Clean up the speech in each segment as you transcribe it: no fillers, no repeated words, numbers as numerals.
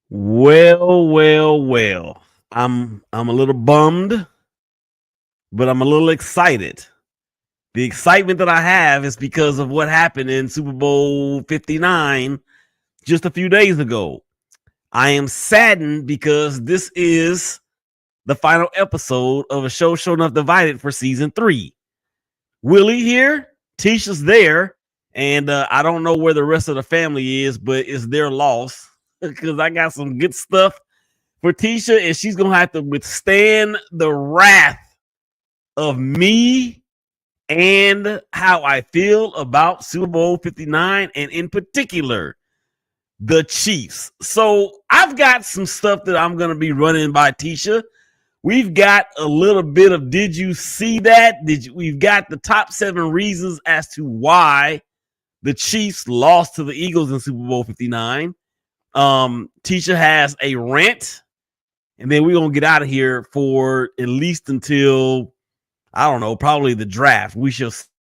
Well. I'm a little bummed, but I'm a little excited. The excitement that I have is because of what happened in Super Bowl 59 just a few days ago. I am saddened because this is the final episode of a show enough divided for season 3. Willie here, Tisha's there, and I don't know where the rest of the family is, but it's their loss because I got some good stuff for Tisha, and she's gonna have to withstand the wrath of me and how I feel about Super Bowl 59, and in particular, the Chiefs. So I've got some stuff that I'm gonna be running by Tisha. We've got a little bit of did you see that? We've got the top 7 reasons as to why the Chiefs lost to the Eagles in Super Bowl 59. Tisha has a rant, and then we're gonna get out of here for at least until I don't know, probably the draft. We shall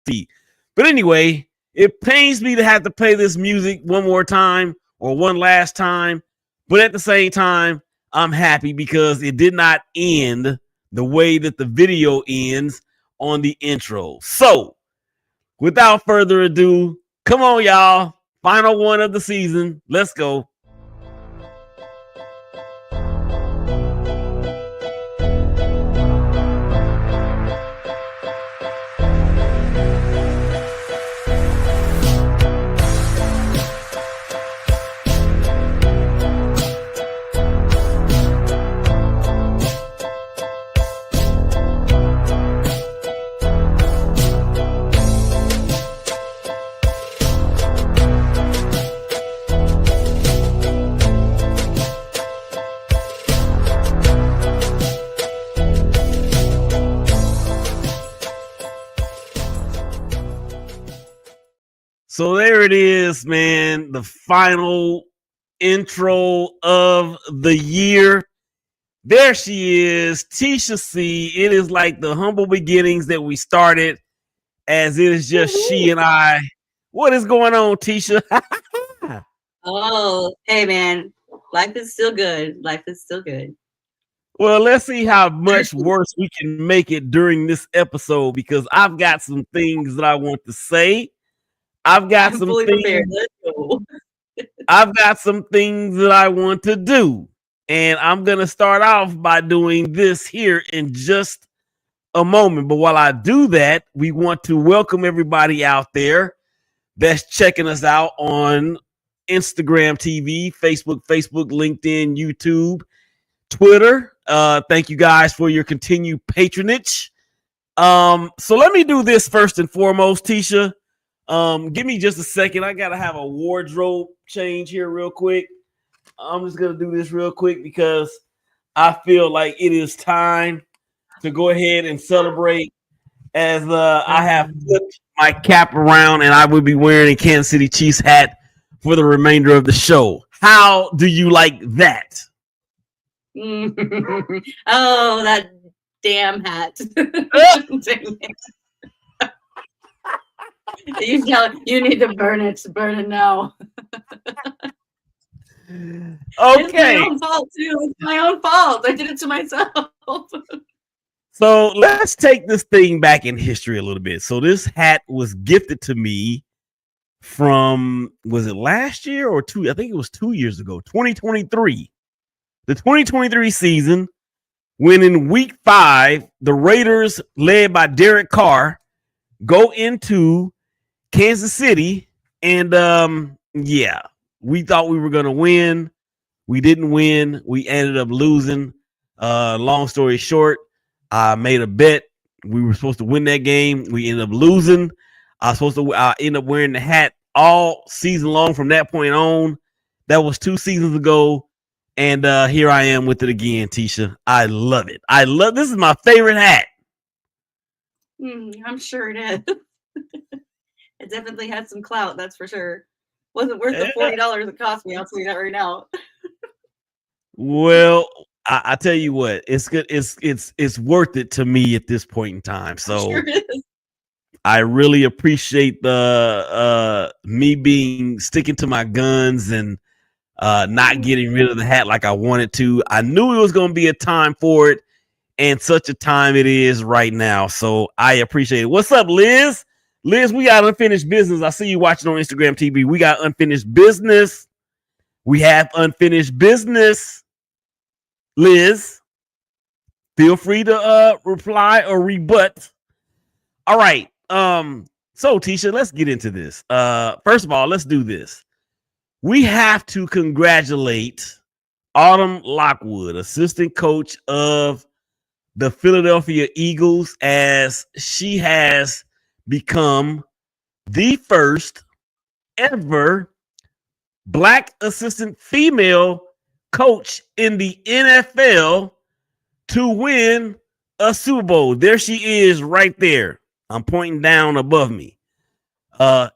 see. But anyway, it pains me to have to play this music one more time or one last time, but at the same time, I'm happy because it did not end the way that the video ends on the intro. So, without further ado, come on, y'all. Final one of the season. Let's go. So there it is, man. The final intro of the year. There she is, Tisha C. It is like the humble beginnings that we started, as it is just she and I. What is going on, Tisha? Oh, hey man, life is still good. Life is still good. Well, let's see how much worse we can make it during this episode because I've got some things that I want to say. I've got I'm some fully things. prepared. Let's go. I've got some things that I want to do. And I'm going to start off by doing this here in just a moment. But while I do that, we want to welcome everybody out there that's checking us out on Instagram TV, Facebook, LinkedIn, YouTube, Twitter. Thank you guys for your continued patronage. So let me do this first and foremost, Tisha. Give me just a second. I gotta have a wardrobe change here real quick. I'm just gonna do this real quick because I feel like it is time to go ahead and celebrate as I have flipped my cap around and I will be wearing a Kansas City Chiefs hat for the remainder of the show. How do you like that? Oh, that damn hat. You need to burn it. Burn it now. Okay. It's my own fault too. It's my own fault. I did it to myself. So let's take this thing back in history a little bit. So this hat was gifted to me from, was it last year or two? I think it was 2 years ago, 2023. The 2023 season, when in week 5, the Raiders, led by Derek Carr, go into Kansas City. And yeah, we thought we were going to win. We didn't win. We ended up losing. Long story short, I made a bet. We were supposed to win that game. We ended up losing. I was supposed to end up wearing the hat all season long from that point on. That was 2 seasons ago. And here I am with it again, Tisha. I love it. This is my favorite hat. I'm sure it is. It definitely had some clout, that's for sure. Wasn't worth the $40 it cost me. I'll tell you that right now. Well, I tell you what, it's good. It's worth it to me at this point in time. So sure I really appreciate the me being sticking to my guns and not getting rid of the hat like I wanted to. I knew it was going to be a time for it, and such a time it is right now. So I appreciate it. What's up, Liz? Liz, we got unfinished business. I see you watching on Instagram TV. We got unfinished business. We have unfinished business. Liz, feel free to reply or rebut. All right. So Tisha, let's get into this. First of all, let's do this. We have to congratulate Autumn Lockwood, assistant coach of the Philadelphia Eagles, as she has become the first ever Black assistant female coach in the NFL to win a Super Bowl. There she is right there. I'm pointing down above me. Autumn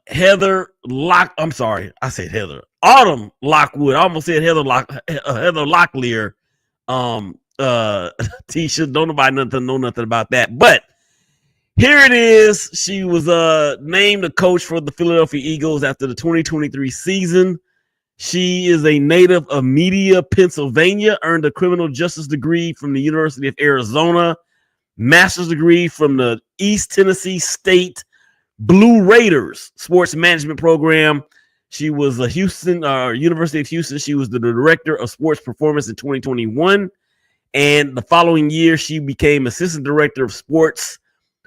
Lockwood. I almost said Heather Locklear. Tisha, don't nobody know nothing about that. But here it is. She was named a coach for the Philadelphia Eagles after the 2023 season. She is a native of Media, Pennsylvania, earned a criminal justice degree from the University of Arizona, master's degree from the East Tennessee State Blue Raiders sports management program. She was a University of Houston. She was the director of sports performance in 2021. And the following year, she became assistant director of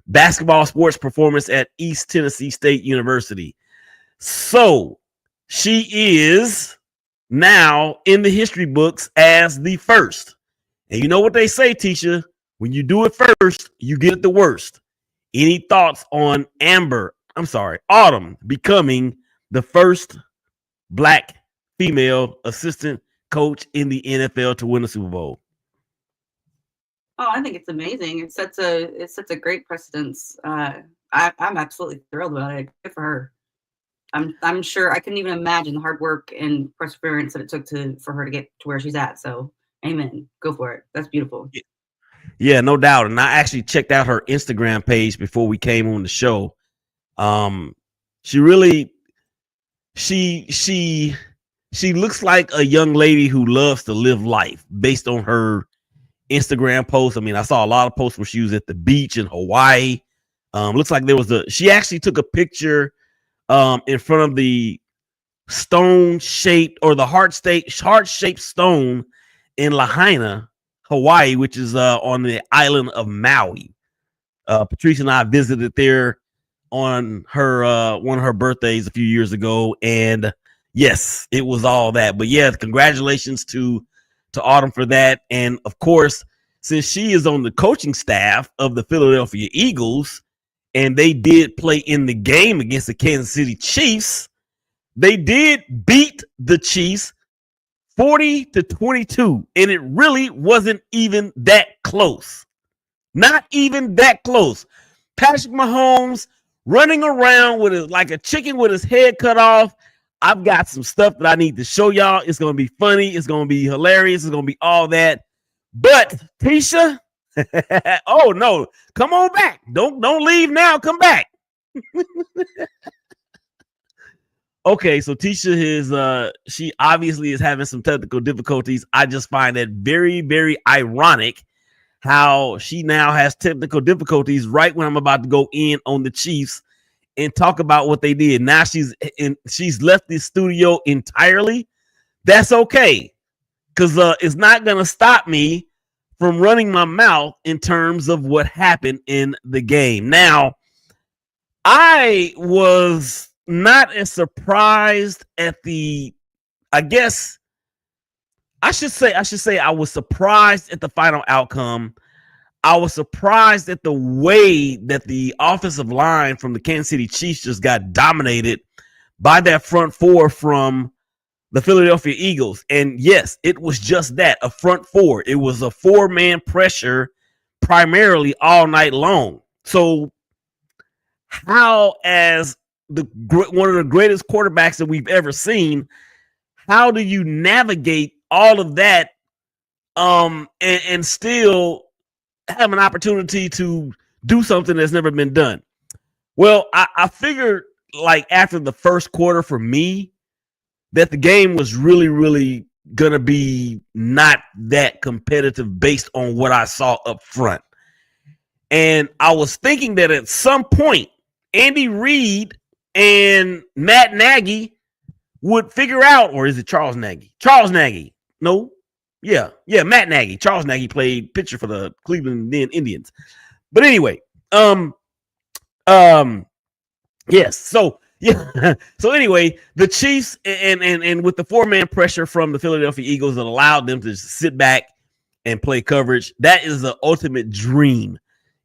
basketball sports performance at East Tennessee State University. So she is now in the history books as the first. And you know what they say, Tisha? When you do it first, you get the worst. Any thoughts on Autumn becoming the first Black female assistant coach in the NFL to win a Super Bowl? Oh, I think it's amazing. It sets a great precedence. I'm absolutely thrilled about it. Good for her. I'm sure I couldn't even imagine the hard work and perseverance that it took for her to get to where she's at. So, amen. Go for it. That's beautiful. Yeah, no doubt. And I actually checked out her Instagram page before we came on the show. She looks like a young lady who loves to live life based on her Instagram posts. I mean, I saw a lot of posts where she was at the beach in Hawaii. Looks like she actually took a picture in front of the stone-shaped or the heart-shaped stone in Lahaina, Hawaii, which is on the island of Maui. Patricia and I visited there on her one of her birthdays a few years ago, and yes, it was all that. But yeah, congratulations to Autumn for that. And of course, since she is on the coaching staff of the Philadelphia Eagles, and they did play in the game against the Kansas City Chiefs, they did beat the Chiefs 40-22, and it really wasn't even that close. Not even that close. Patrick Mahomes running around like a chicken with his head cut off. I've got some stuff that I need to show y'all. It's going to be funny. It's going to be hilarious. It's going to be all that. But Tisha, oh no, come on back. Don't leave now. Come back. Okay, so Tisha she obviously is having some technical difficulties. I just find that very, very ironic how she now has technical difficulties right when I'm about to go in on the Chiefs and talk about what they did. Now she's left the studio entirely. That's okay, because it's not gonna stop me from running my mouth in terms of what happened in the game. Now, I was not as surprised at I should say I was surprised at the final outcome. I was surprised at the way that the offensive line from the Kansas City Chiefs just got dominated by that front four from the Philadelphia Eagles. And yes, it was just that, a front four. It was a four-man pressure primarily all night long. So how, as one of the greatest quarterbacks that we've ever seen, how do you navigate all of that and still have an opportunity to do something that's never been done? Well, I figured, like, after the first quarter, for me, that the game was really, really going to be not that competitive based on what I saw up front. And I was thinking that at some point, Andy Reid and Matt Nagy would figure out, or is it Charles Nagy? Charles Nagy. No. Yeah, Matt Nagy. Charles Nagy played pitcher for the Cleveland Indians. But anyway, yes. So yeah. So anyway, the Chiefs and with the 4-man pressure from the Philadelphia Eagles that allowed them to sit back and play coverage, that is the ultimate dream.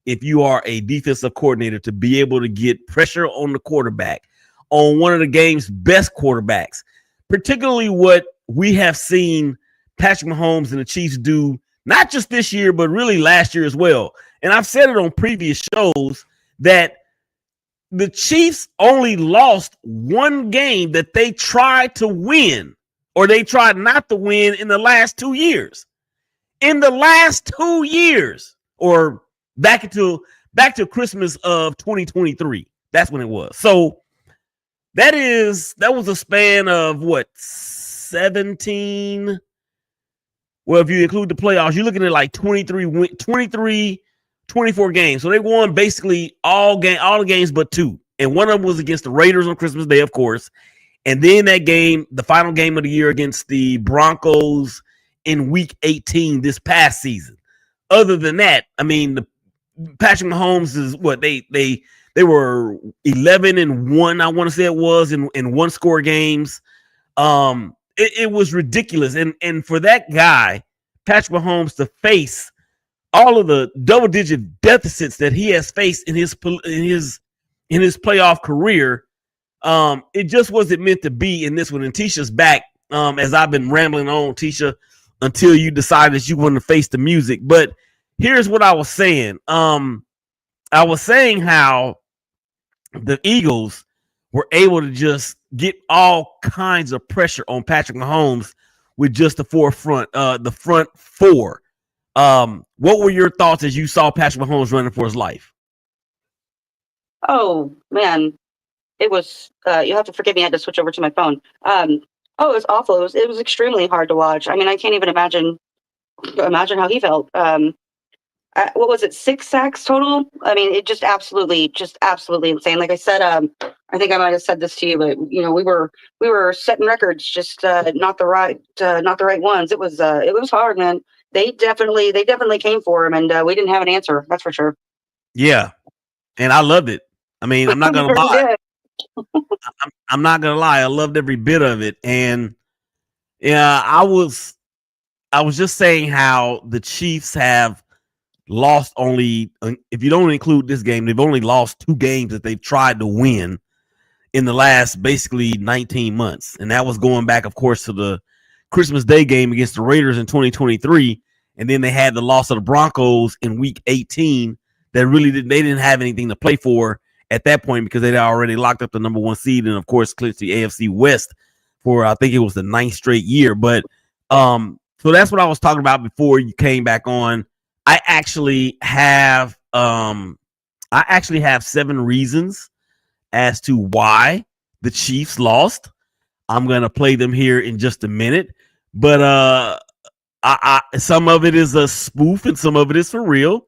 If you are a defensive coordinator, to be able to get pressure on the quarterback, on one of the game's best quarterbacks, particularly what we have seen Patrick Mahomes and the Chiefs do, not just this year, but really last year as well. And I've said it on previous shows that the Chiefs only lost one game that they tried to win, or they tried not to win, in the last 2 years. In the last 2 years, or back to Christmas of 2023. That's when it was. So that was a span of what, 17. Well, if you include the playoffs, you're looking at like 24 games. So they won basically all the games but 2. And one of them was against the Raiders on Christmas Day, of course. And then that game, the final game of the year, against the Broncos in week 18 this past season. Other than that, I mean, the Patrick Mahomes is what they were 11-1, I want to say it was, in 1-score games. It was ridiculous. And for that guy, Patrick Mahomes, to face all of the double-digit deficits that he has faced in his playoff career, it just wasn't meant to be in this one. And Tisha's back, as I've been rambling on, Tisha, until you decided that you want to face the music. But here's what I was saying. I was saying how the Eagles were able to just get all kinds of pressure on Patrick Mahomes with just the front 4. What were your thoughts as you saw Patrick Mahomes running for his life? Oh man, it was. You have to forgive me. I had to switch over to my phone. It was awful. It was extremely hard to watch. I mean, I can't even imagine how he felt. What was it? 6 sacks total? I mean, it just absolutely insane. Like I said, I think I might have said this to you, but we were setting records, just not the right ones. It was hard, man. They definitely came for him, and we didn't have an answer. That's for sure. Yeah, and I loved it. I mean, I'm not gonna lie. I'm not gonna lie. I loved every bit of it, and yeah, I was just saying how the Chiefs have lost only, if you don't include this game, they've only lost 2 games that they've tried to win in the last basically 19 months. And that was going back, of course, to the Christmas Day game against the Raiders in 2023. And then they had the loss of the Broncos in week 18 that really they didn't have anything to play for at that point, because they'd already locked up the number 1 seed and, of course, clinched the AFC West for, I think it was the 9th straight year. But so that's what I was talking about before you came back on. I actually have 7 reasons as to why the Chiefs lost. I'm gonna play them here in just a minute, but I some of it is a spoof and some of it is for real.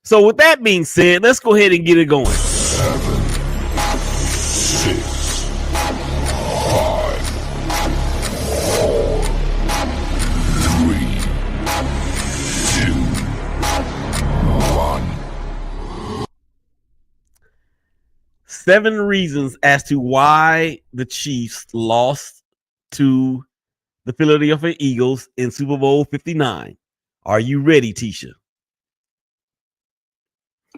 So with that being said, let's go ahead and get it going. 7, 6, 5, 4, 3, 2, 1. 7 reasons as to why the Chiefs lost to the Philadelphia Eagles in Super Bowl 59. Are you ready, Tisha?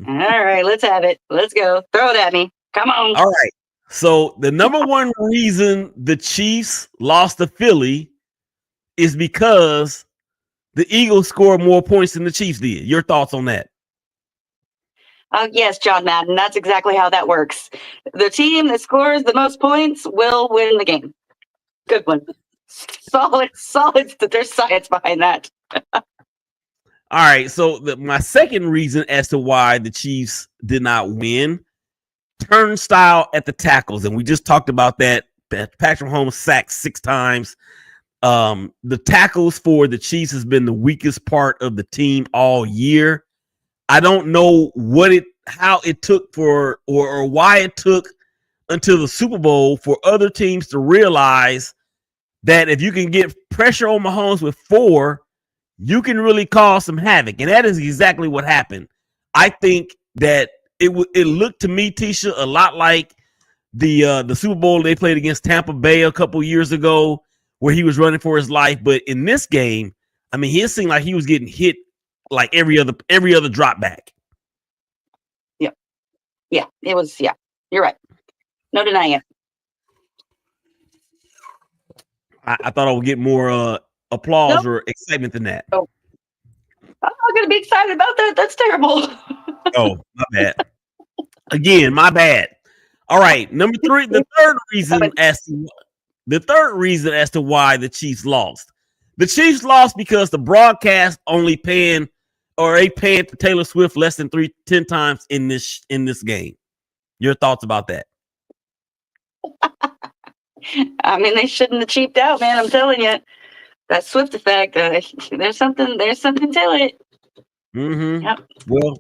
All right, let's have it. Let's go. Throw it at me. Come on. All right. So the number 1 reason the Chiefs lost to Philly is because the Eagles scored more points than the Chiefs did. Your thoughts on that? Yes, John Madden. That's exactly how that works. The team that scores the most points will win the game. Good one. Solid. There's science behind that. All right. So my second reason as to why the Chiefs did not win, turnstile at the tackles. And we just talked about that Patrick Mahomes sacked 6 times. The tackles for the Chiefs has been the weakest part of the team all year. I don't know how it took for or why it took until the Super Bowl for other teams to realize that if you can get pressure on Mahomes with 4, you can really cause some havoc. And that is exactly what happened. I think that it looked to me, Tisha, a lot like the Super Bowl they played against Tampa Bay a couple years ago, where he was running for his life. But in this game, I mean, it seemed like he was getting hit like every other drop back. Yeah, it was. Yeah, you're right. No denying it. I thought I would get more applause or excitement than that. Oh. I'm not going to be excited about that. That's terrible. Oh, my bad. Again, my bad. All right, number 3. The third reason as to why the Chiefs lost. The Chiefs lost because the broadcast only paying for Taylor Swift less than 10 times in this game. Your thoughts about that? I mean, they shouldn't have cheaped out, man. I'm telling you, that Swift effect. There's something to it. Mm-hmm. Yep. Well,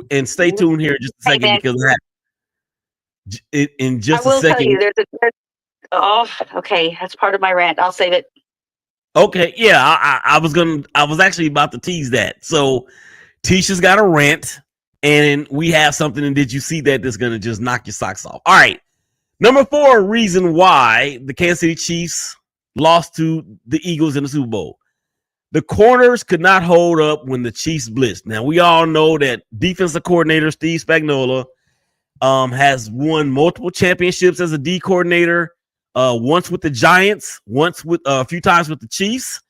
and stay tuned here just a second because in just a second. I will tell you, oh, okay. That's part of my rant. I'll save it. Okay, yeah, I was actually about to tease that. So Tisha's got a rant, and we have something. And did you see that? That's gonna just knock your socks off. All right, number 4 reason why the Kansas City Chiefs lost to the Eagles in the Super Bowl. The corners could not hold up when the Chiefs blitzed. Now we all know that defensive coordinator Steve Spagnuolo has won multiple championships as a D coordinator. Once with the Giants, once with a few times with the Chiefs.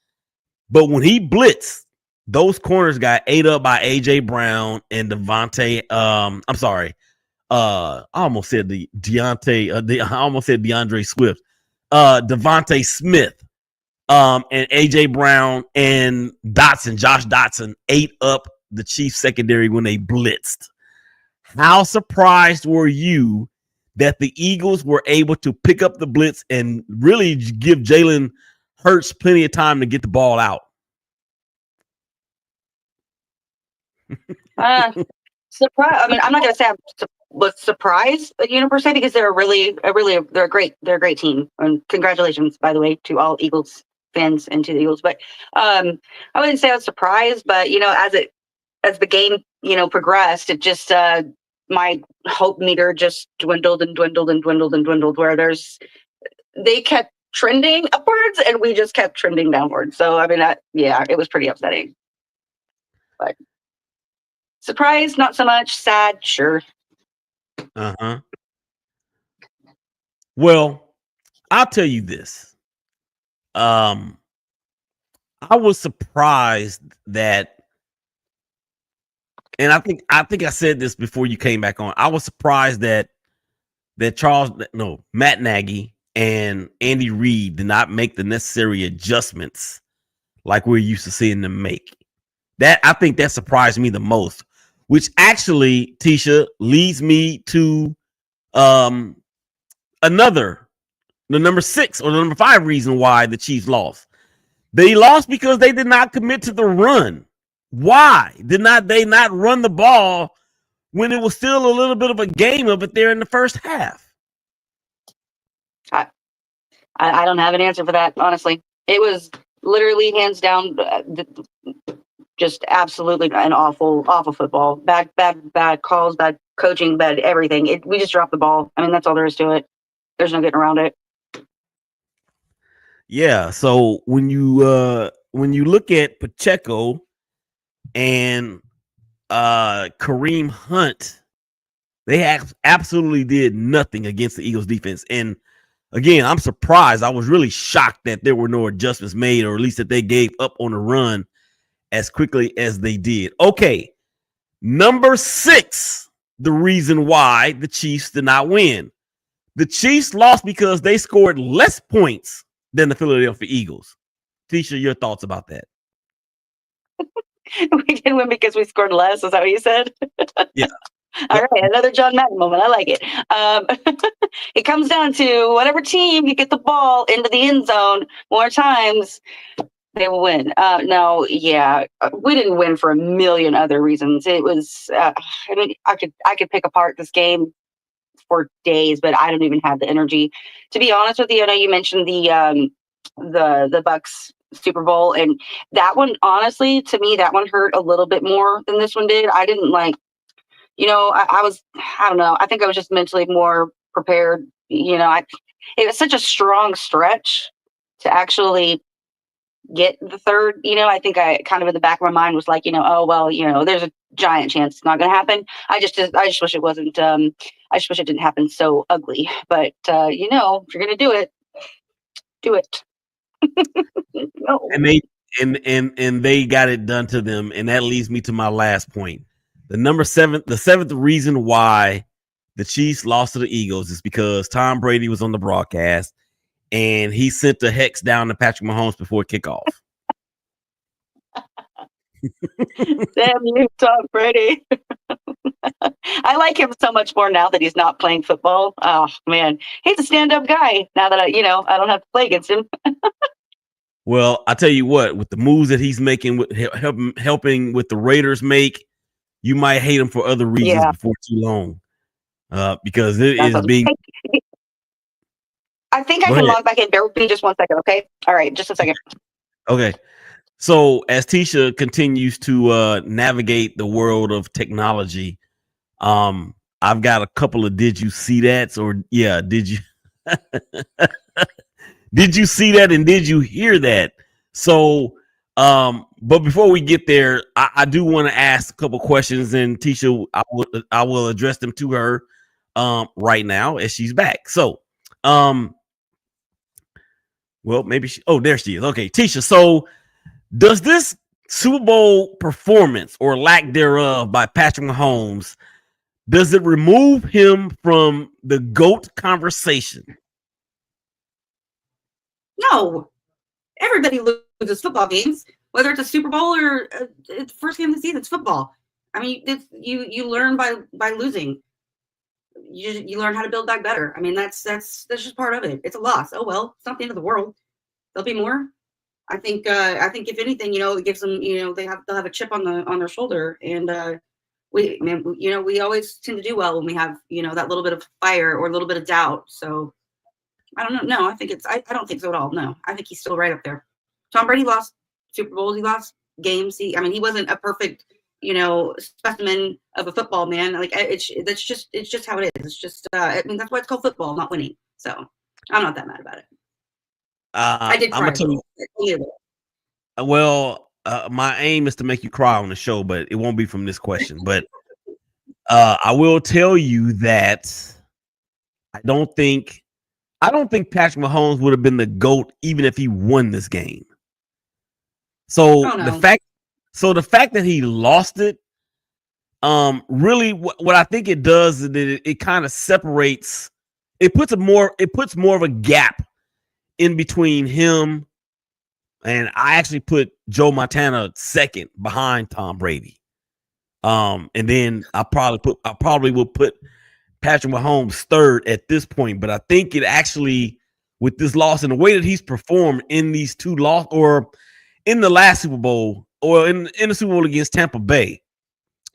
But when he blitzed, those corners got ate up by AJ Brown and Devontae. I'm sorry. I almost said DeAndre Swift. Devontae Smith. And AJ Brown and Josh Dotson ate up the Chiefs secondary when they blitzed. How surprised were you that the Eagles were able to pick up the blitz and really give Jalen Hurts plenty of time to get the ball out? Surprise! I mean, I'm not going to say I was surprised, per se, because they're a great team. And congratulations, by the way, to all Eagles fans and to the Eagles. But I wouldn't say I was surprised, but as the game progressed, it just my hope meter just dwindled and dwindled and dwindled and dwindled, where they kept trending upwards and we just kept trending downwards. So, I mean, it was pretty upsetting. But surprised, not so much. Sad, sure. Uh-huh. Well, I'll tell you this. I was surprised that, and I think I said this before you came back on. I was surprised that Matt Nagy and Andy Reid did not make the necessary adjustments like we're used to seeing them make. I think that surprised me the most, which actually, Tisha, leads me to the number 6 or the number 5 reason why the Chiefs lost. They lost because they did not commit to the run. Why did they not run the ball when it was still a little bit of a game of it there in the first half? I don't have an answer for that, honestly. It was literally hands down just absolutely an awful football. Bad calls, bad coaching, bad everything. We just dropped the ball. I mean, that's all there is to it. There's no getting around it. Yeah, so when you look at Pacheco and Kareem Hunt, they absolutely did nothing against the Eagles defense. And again, I'm surprised. I was really shocked that there were no adjustments made, or at least that they gave up on the run as quickly as they did. Okay, number 6, the reason why the Chiefs did not win. The Chiefs lost because they scored less points than the Philadelphia Eagles. Tisha, your thoughts about that? We didn't win because we scored less. Is that what you said? Yeah. All right, another John Madden moment. I like it. It comes down to whatever team you get the ball into the end zone more times, they will win. No, yeah, we didn't win for a million other reasons. It was, I mean, I could pick apart this game for days, but I don't even have the energy. To be honest with you, I know you mentioned the Bucks Super Bowl, and that one, honestly, to me, that one hurt a little bit more than this one did. I didn't like, I don't know. I think I was just mentally more prepared. It was such a strong stretch to actually get the third. I think I kind of in the back of my mind was like, oh well, there's a giant chance it's not going to happen. I just wish it wasn't. I just wish it didn't happen so ugly. But if you're going to do it, do it. No. And they got it done to them, and that leads me to my last point. The seventh reason why the Chiefs lost to the Eagles is because Tom Brady was on the broadcast and he sent the hex down to Patrick Mahomes before kickoff. Damn you, Tom Brady. I like him so much more now that he's not playing football. Oh man, he's a stand-up guy now that I don't have to play against him. Well, I tell you what, with the moves that he's making, with helping with the Raiders make, you might hate him for other reasons before too long, because it is being. I think I can log back in. Bear with me just 1 second, okay? All right, just a second. Okay. So as Tisha continues to navigate the world of technology, I've got a couple of did you see that? Or did you did you see that and did you hear that? So but before we get there, I do want to ask a couple questions, and Tisha, I will address them to her right now as she's back. So well, maybe there she is. Okay, Tisha, so does this Super Bowl performance or lack thereof by Patrick Mahomes, does it remove him from the GOAT conversation? No. Everybody loses football games, whether it's a Super Bowl or it's first game of the season. It's football. I mean, you learn by losing. You learn how to build back better. I mean, that's just part of it. It's a loss. Oh well, it's not the end of the world. There'll be more. I think if anything, it gives them, they'll have a chip on their shoulder, and we always tend to do well when we have that little bit of fire or a little bit of doubt. So I don't know. No, I think I don't think so at all. No, I think he's still right up there. Tom Brady lost Super Bowls. He lost games. He wasn't a perfect specimen of a football man. Like it's just how it is. It's just that's why it's called football, not winning. So I'm not that mad about it. I did cry. Well, my aim is to make you cry on the show, but it won't be from this question. But I will tell you that I don't think Patrick Mahomes would have been the GOAT even if he won this game. So the fact that he lost it, really what I think it does is that it kind of separates. It puts more of a gap in between him, and I actually put Joe Montana second behind Tom Brady. And then I probably will put Patrick Mahomes third at this point. But I think it actually, with this loss and the way that he's performed in these two loss, or in the last Super Bowl, or in the Super Bowl against Tampa Bay,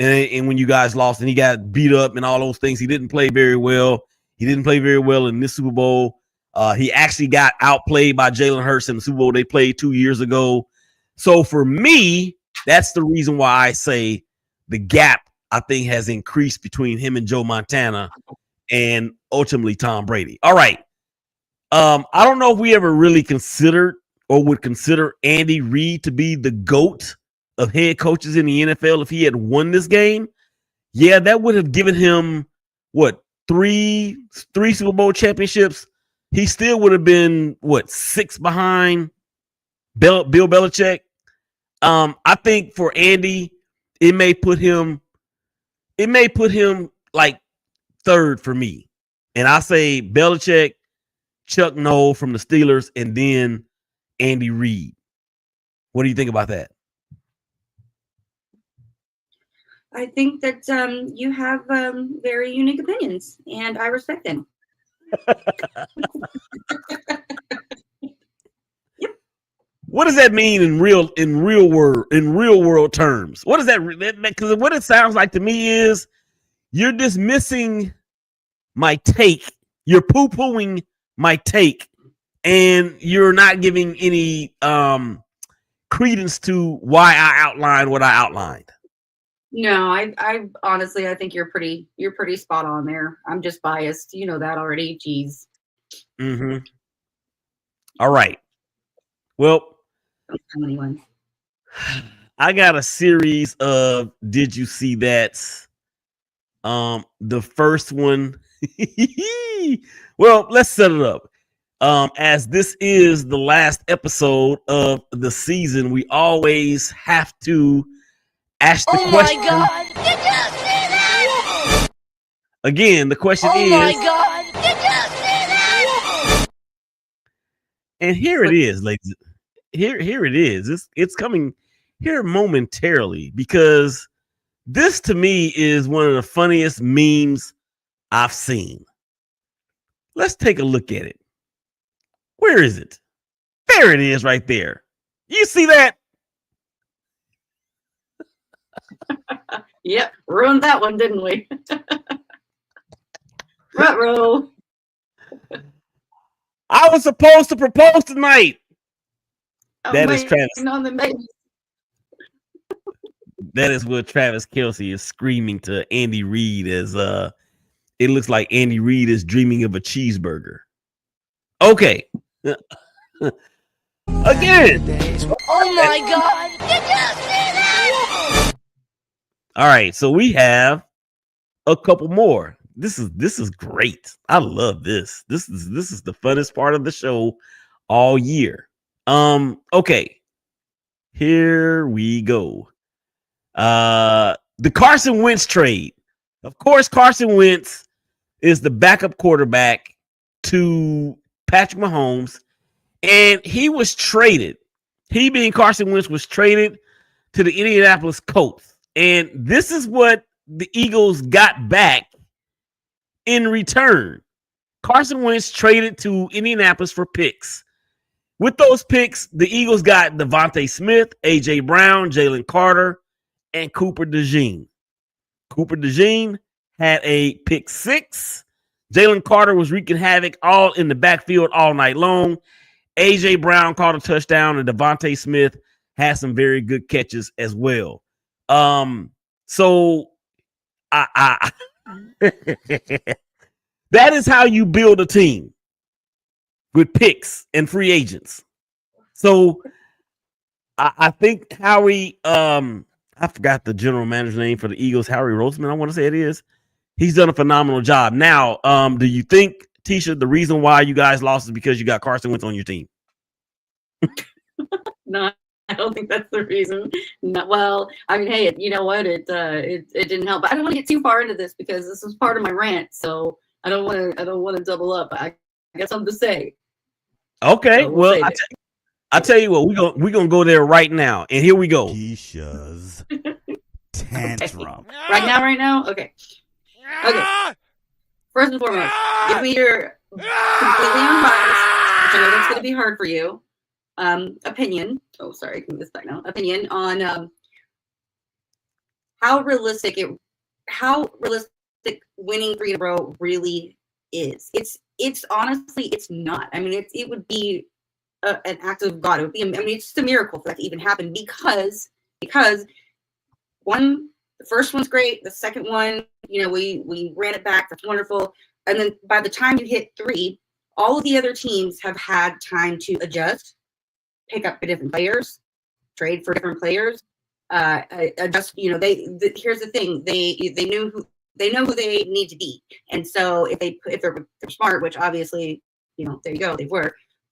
and when you guys lost and he got beat up and all those things, he didn't play very well. He didn't play very well in this Super Bowl. He actually got outplayed by Jalen Hurts in the Super Bowl they played 2 years ago. So for me, that's the reason why I say the gap, I think, has increased between him and Joe Montana and ultimately Tom Brady. All right. I don't know if we ever really considered or would consider Andy Reid to be the GOAT of head coaches in the NFL if he had won this game. Yeah, that would have given him, three Super Bowl championships. He still would have been 6 behind Bill Belichick. I think for Andy, it may put him like third for me. And I say Belichick, Chuck Noll from the Steelers, and then Andy Reid. What do you think about that? I think that you have very unique opinions, and I respect them. What does that mean in real world terms? What does that? Because what it sounds like to me is you're dismissing my take, you're poo-pooing my take, and you're not giving any credence to why I outlined what I outlined. No, I honestly, I think you're pretty spot on there. I'm just biased. You know that already. Jeez. Mm-hmm. All right. Well, Don't tell anyone. I got a series of Did You See That? The first one. Well, let's set it up. As this is the last episode of the season, we always have to ask the question. Oh my God! Did you see that? Again, the question Oh is. my God! Did you see that? And here it is, ladies. Here it is. It's coming here momentarily because this to me is one of the funniest memes I've seen. Let's take a look at it. Where is it? There it is right there. You see that? Yep, ruined that one, didn't we? Ruh-roh. I was supposed to propose tonight. That is Travis. On the baby. That is what Travis Kelce is screaming to Andy Reid as it looks like Andy Reid is dreaming of a cheeseburger. Okay. Again. Oh my God! Did you see that? All right, so we have a couple more. This is great. I love this. This is the funnest part of the show all year. Okay. Here we go. The Carson Wentz trade. Of course, Carson Wentz is the backup quarterback to Patrick Mahomes, and he was traded. He being Carson Wentz was traded to the Indianapolis Colts. And this is what the Eagles got back in return. Carson Wentz traded to Indianapolis for picks. With those picks, the Eagles got Devontae Smith, A.J. Brown, Jalen Carter, and Cooper DeJean. Cooper DeJean had a pick 6. Jalen Carter was wreaking havoc all in the backfield all night long. A.J. Brown caught a touchdown, and Devontae Smith had some very good catches as well. So I that is how you build a team with picks and free agents. So I think Howie, I forgot the general manager's name for the Eagles, Howie Roseman, I want to say it is. He's done a phenomenal job. Now, do you think, Tisha, the reason why you guys lost is because you got Carson Wentz on your team? No, I don't think that's the reason. No, well, I mean, hey, you know what? It didn't help. But I don't want to get too far into this because this is part of my rant. So I don't want to double up. I got something to say. Okay, So well, I tell you what, we're gonna go there right now, and here we go. Tisha's tantrum. Right now. Okay. First and foremost, give me your completely unbiased, which I know that's going to be hard for you. Opinion. Oh, sorry, I can move this back now. Opinion on how realistic winning 3 in a row really is. It's honestly, it's not. I mean, it would be an act of God. It would be. I mean, it's just a miracle for that to even happen because one. The first one's great. The second one, we ran it back. That's wonderful. And then by the time you hit 3, all of the other teams have had time to adjust, pick up different players, trade for different players, adjust. Here's the thing: they know who they need to be, and so if they're smart, which obviously there you go,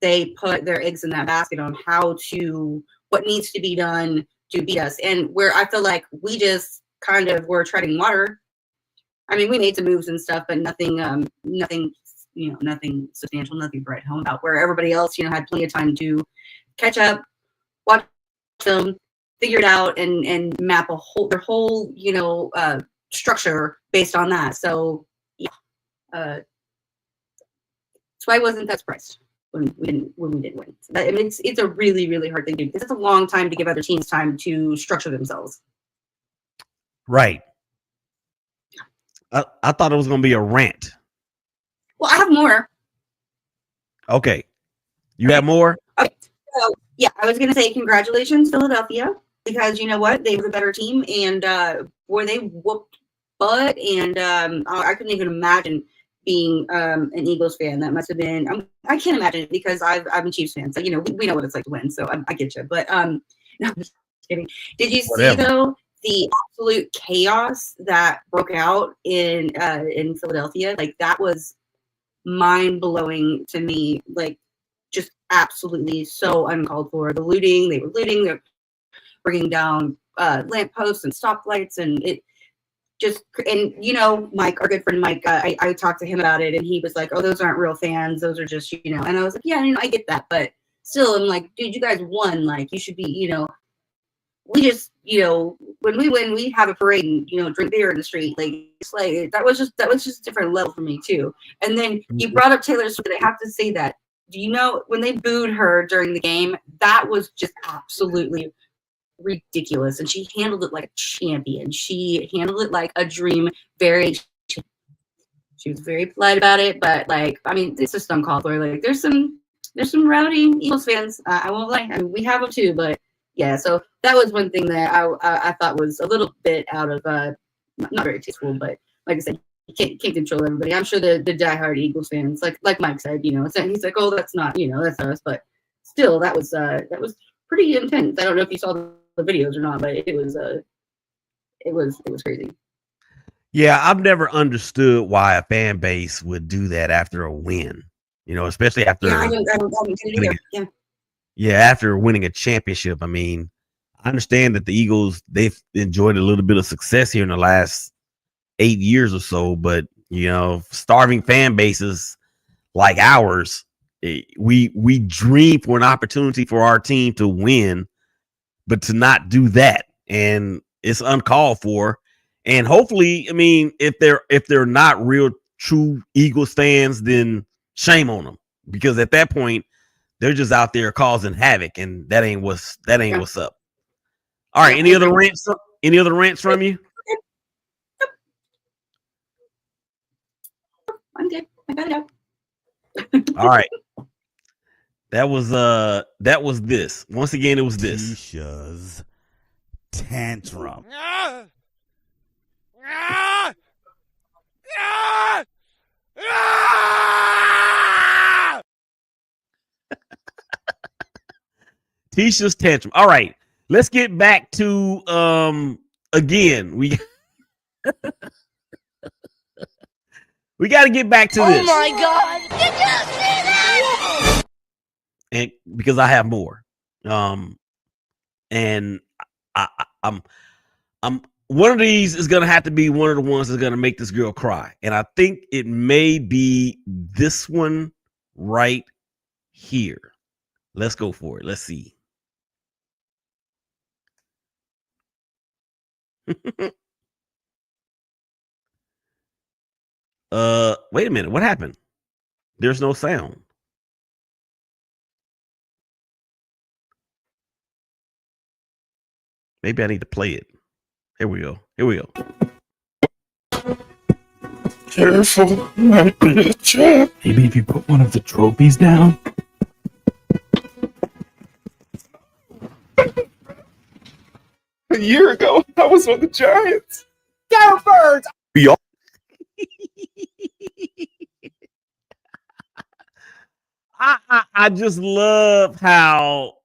they put their eggs in that basket on what needs to be done to beat us, and where I feel like we just kind of were treading water. I mean, we made some moves and stuff, but nothing substantial, nothing to write home about. Where everybody else, had plenty of time to catch up, watch film, figure it out and map their whole structure based on that. So yeah, that's why I wasn't that surprised when we didn't win. So that, I mean, it's a really, really hard thing to do because it's a long time to give other teams time to structure themselves. Right. I thought it was going to be a rant. Well, I have more. Okay. You have more? Okay. So yeah, I was gonna say congratulations, Philadelphia, because you know what? They were the better team, and boy, they whooped butt. And I couldn't even imagine being an Eagles fan. That must have been. I can't imagine it because I'm a Chiefs fan, so we know what it's like to win. So I get you, but no, I'm just kidding. Did you see though the absolute chaos that broke out in Philadelphia? Like that was mind blowing to me. Like just absolutely so uncalled for. The looting, they were looting. They're bringing down lampposts and stoplights, and it just, and Mike, our good friend Mike, I talked to him about it, and he was like, "Oh, those aren't real fans. Those are just And I was like, "Yeah, I get that, but still, I'm like, dude, you guys won. Like, you should be, we just, when we win, we have a parade and drink beer in the street. Like, it's like that was just a different level for me too." And then you brought up Taylor Swift. I have to say that. Do you know when they booed her during the game? That was just absolutely ridiculous, and she handled it like a champion. She handled it like a dream. She was very polite about it, but it's just uncalled for. Like there's some rowdy Eagles fans. I won't lie. I mean, we have them too, but yeah. So that was one thing that I thought was a little bit out of not very tasteful, but like I said, you can't control everybody. I'm sure the diehard Eagles fans, like Mike said, he's like, "Oh, that's not, that's us," but still, that was pretty intense. I don't know if you saw the videos or not, but it was crazy. Yeah, I've never understood why a fan base would do that after a win. Especially after I don't get it either. Yeah, after winning a championship. I mean, I understand that the Eagles, they've enjoyed a little bit of success here in the last 8 years or so, but starving fan bases like ours, we dream for an opportunity for our team to win, but to not do that, and it's uncalled for. And hopefully, I mean, if they're not real true Eagles fans, then shame on them, because at that point they're just out there causing havoc, and that ain't what's up. All right, any other rants from you? I'm good. I got it out. All right. That was this. Once again, it was this. Tisha's tantrum. Tisha's tantrum. All right. Let's get back to again. We got to get back to this. Oh my God! Did you see that? And because I have more. And I'm one of these is gonna have to be one of the ones that's gonna make this girl cry. And I think it may be this one right here. Let's go for it. Let's see. Wait a minute. What happened? There's no sound. Maybe I need to play it. Here we go. Careful, might be a trap. Maybe if you put one of the trophies down. A year ago, I was on the Giants. Go Birds! I just love how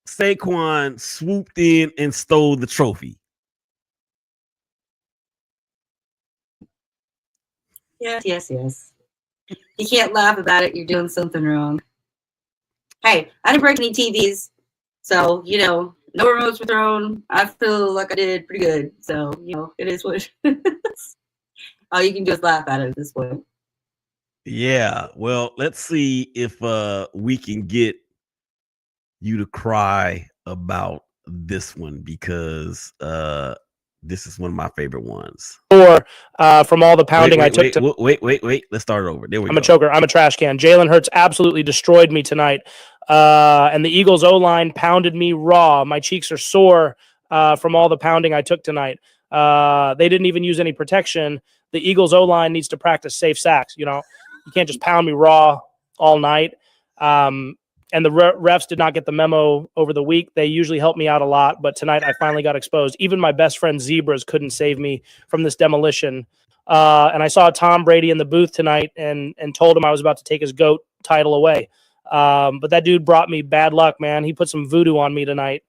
Saquon swooped in and stole the trophy. Yes. You can't laugh about it. You're doing something wrong. Hey, I didn't break any TVs, so no remotes were thrown. I feel like I did pretty good. So it is what it is. All you can do is laugh at it at this point. Yeah. Well, let's see if we can get you to cry about this one because this is one of my favorite ones. Or from all the pounding I took. Wait. Let's start over. There we go. I'm a choker. I'm a trash can. Jalen Hurts absolutely destroyed me tonight. And the Eagles O-line pounded me raw. My cheeks are sore from all the pounding I took tonight. They didn't even use any protection. The Eagles O-line needs to practice safe sacks. You can't just pound me raw all night. And the refs did not get the memo over the week. They usually help me out a lot, but tonight I finally got exposed. Even my best friend Zebras couldn't save me from this demolition. And I saw Tom Brady in the booth tonight and told him I was about to take his GOAT title away. But that dude brought me bad luck, man. He put some voodoo on me tonight.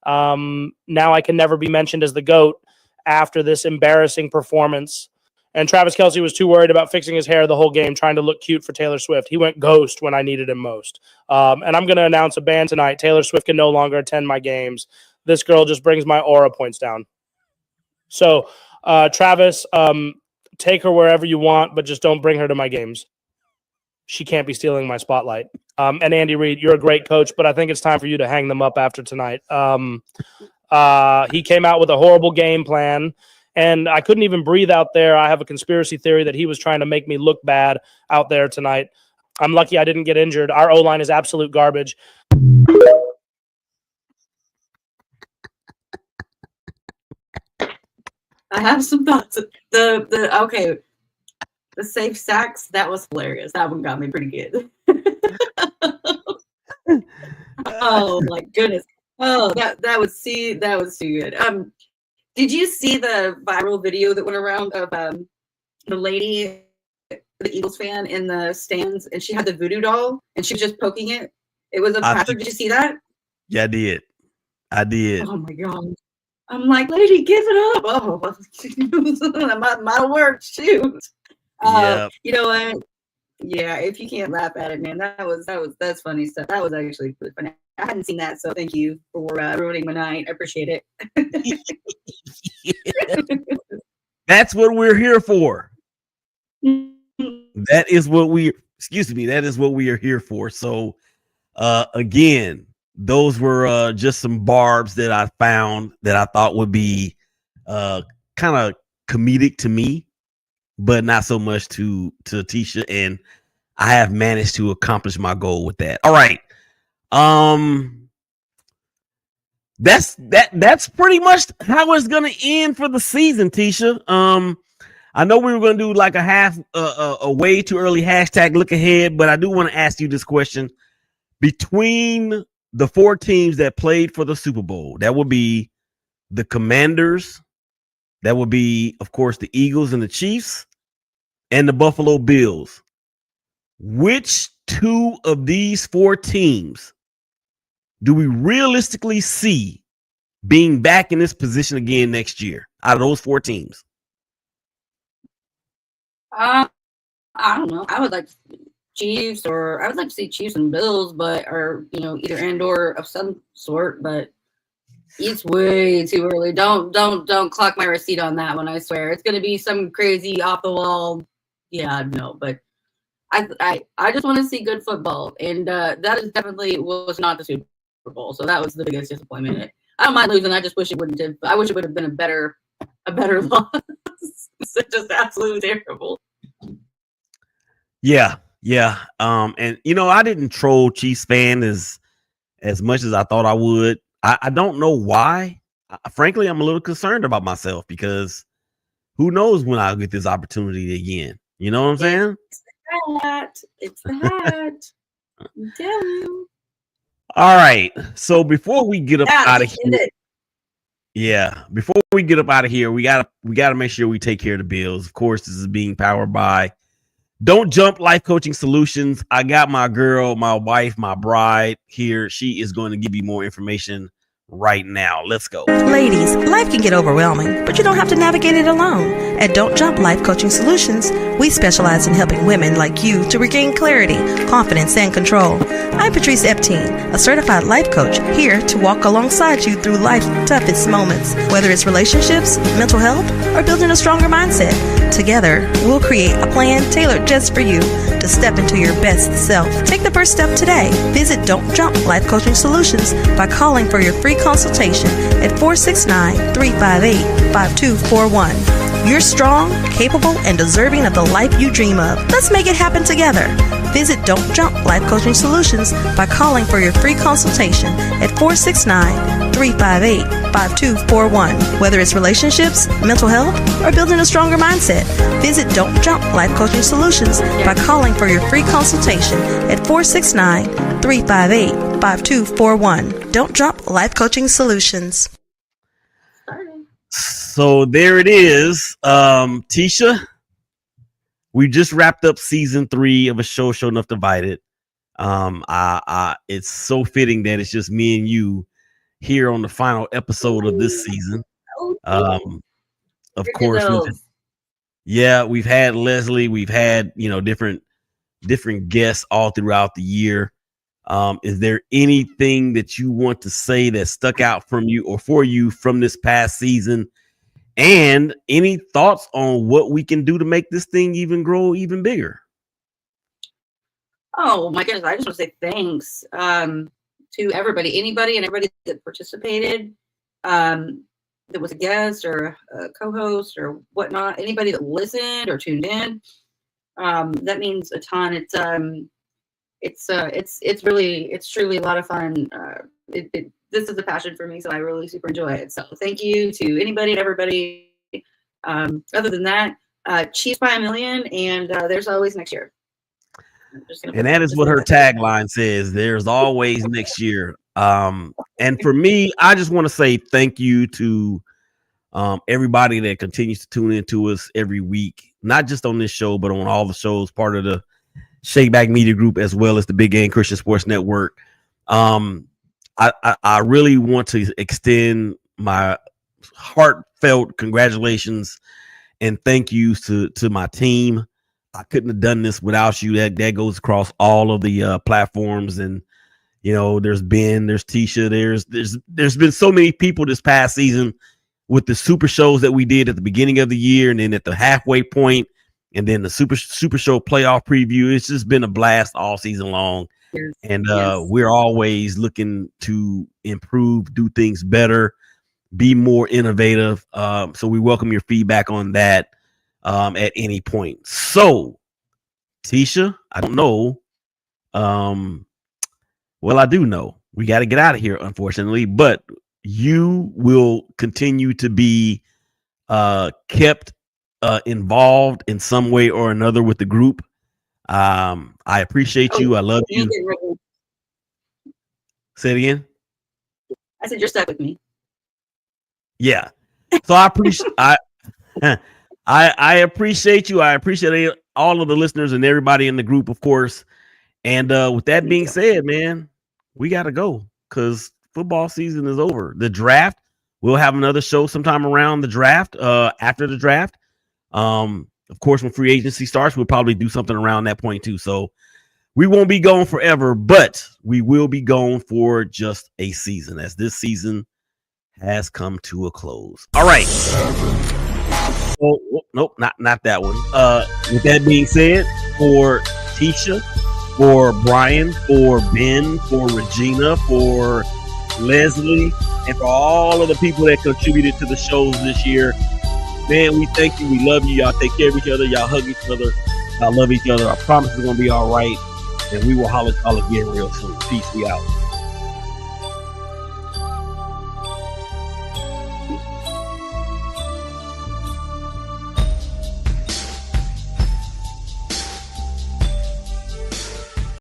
Now I can never be mentioned as the GOAT after this embarrassing performance. And Travis Kelce was too worried about fixing his hair the whole game, trying to look cute for Taylor Swift. He went ghost when I needed him most. And I'm going to announce a ban tonight. Taylor Swift can no longer attend my games. This girl just brings my aura points down. So, Travis, take her wherever you want, but just don't bring her to my games. She can't be stealing my spotlight. And Andy Reid, you're a great coach, but I think it's time for you to hang them up after tonight. He came out with a horrible game plan. And I couldn't even breathe out there. I have a conspiracy theory that he was trying to make me look bad out there tonight. I'm lucky I didn't get injured. Our O-line is absolute garbage. I have some thoughts. The safe sacks, that was hilarious. That one got me pretty good. Oh my goodness. Oh, that was too good. Did you see the viral video that went around of the lady, the Eagles fan in the stands, and she had the voodoo doll and she was just poking it? It was a pastor. Did you see that? Yeah, I did. Oh my god! I'm like, lady, give it up. Oh, that might have worked. Shoot. Yeah. You know what? Yeah, if you can't laugh at it, man, that's funny stuff. That was actually pretty funny. I hadn't seen that, so thank you for ruining my night. I appreciate it. That's what we're here for. That is what we are here for. So, again, those were just some barbs that I found that I thought would be kind of comedic to me, but not so much to Tisha. And I have managed to accomplish my goal with that. All right. That's pretty much how it's gonna end for the season, Tisha. I know we were gonna do like a way too early hashtag look ahead, but I do want to ask you this question. Between the 4 teams that played for the Super Bowl, that would be the Commanders, that would be, of course, the Eagles and the Chiefs, and the Buffalo Bills. Which 2 of these 4 teams do we realistically see being back in this position again next year out of those 4 teams? I don't know. I would like Chiefs, or I would like to see Chiefs and Bills, or either and or of some sort. But it's way too early. Don't clock my receipt on that one. I swear it's gonna be some crazy off the wall. Yeah, no, but I just want to see good football, and that is definitely was not the Super Bowl. So that was the biggest disappointment. I don't mind losing. I just wish it wouldn't have. I wish it would have been a better loss. It's just absolutely terrible. Yeah. And I didn't troll Chiefs fan as much as I thought I would. I don't know why. Frankly, I'm a little concerned about myself because who knows when I'll get this opportunity again. You know what I'm saying? It's the hat. I'm telling you. All right. So before we get up out of here, before we get up out of here, we gotta make sure we take care of the Bills. Of course, this is being powered by Don't Jump Life Coaching Solutions. I got my girl, my wife, my bride here. She is going to give you more information right now. Let's go. Ladies, life can get overwhelming, but you don't have to navigate it alone. At Don't Jump Life Coaching Solutions, we specialize in helping women like you to regain clarity, confidence, and control. I'm Patrice Epteen, a certified life coach, here to walk alongside you through life's toughest moments, whether it's relationships, mental health, or building a stronger mindset. Together, we'll create a plan tailored just for you to step into your best self. Take the first step today. Visit Don't Jump Life Coaching Solutions by calling for your free consultation at 469-358-5241. You're strong, capable, and deserving of the life you dream of. Let's make it happen together. Visit Don't Jump Life Coaching Solutions by calling for your free consultation at 469-358-5241. Whether it's relationships, mental health, or building a stronger mindset, visit Don't Jump Life Coaching Solutions by calling for your free consultation at 469-358-5241. Don't Jump Life Coaching Solutions. So there it is. Tisha, we just wrapped up season 3 of a show enough divided. It's so fitting that it's just me and you here on the final episode of this season. Of course, we've had Leslie, we've had, different guests all throughout the year. Is there anything that you want to say that stuck out from you or for you from this past season? And any thoughts on what we can do to make this thing even grow even bigger? Oh my goodness, I just want to say thanks to anybody and everybody that participated, that was a guest or a co-host or whatnot, anybody that listened or tuned in. That means a ton. It's truly a lot of fun. This is a passion for me, so I really super enjoy it. So thank you to anybody and everybody. Other than that, Chiefs by a million, and there's always next year. And that is what her tagline says. There's always next year. And for me, I just want to say thank you to everybody that continues to tune into us every week, not just on this show, but on all the shows, part of the Shakeback Media Group, as well as the Big Game Christian Sports Network. I really want to extend my heartfelt congratulations and thank yous to my team. I couldn't have done this without you. That goes across all of the platforms. And, there's Tisha, there's been so many people this past season with the super shows that we did at the beginning of the year. And then at the halfway point, and then the super show playoff preview. It's just been a blast all season long. And we're always looking to improve, do things better, be more innovative. So we welcome your feedback on that at any point. So, Tisha, I don't know. Well, I do know. We got to get out of here, unfortunately. But you will continue to be kept involved in some way or another with the group. I appreciate you. I love you. Say it again. I said you're stuck with me. Yeah. So I appreciate I appreciate you. I appreciate all of the listeners and everybody in the group, of course. And with that being said, man, we got to go because football season is over. The draft, we'll have another show sometime around the draft, after the draft. Of course, when free agency starts, we'll probably do something around that point too. So we won't be gone forever, but we will be gone for just a season, as this season has come to a close. All right. Oh, nope, not that one. With that being said, for Tisha, for Brian, for Ben, for Regina, for Leslie, and for all of the people that contributed to the shows this year, man, we thank you. We love you. Y'all take care of each other. Y'all hug each other. Y'all love each other. I promise it's going to be all right. And we will holler again real soon. Peace. We out.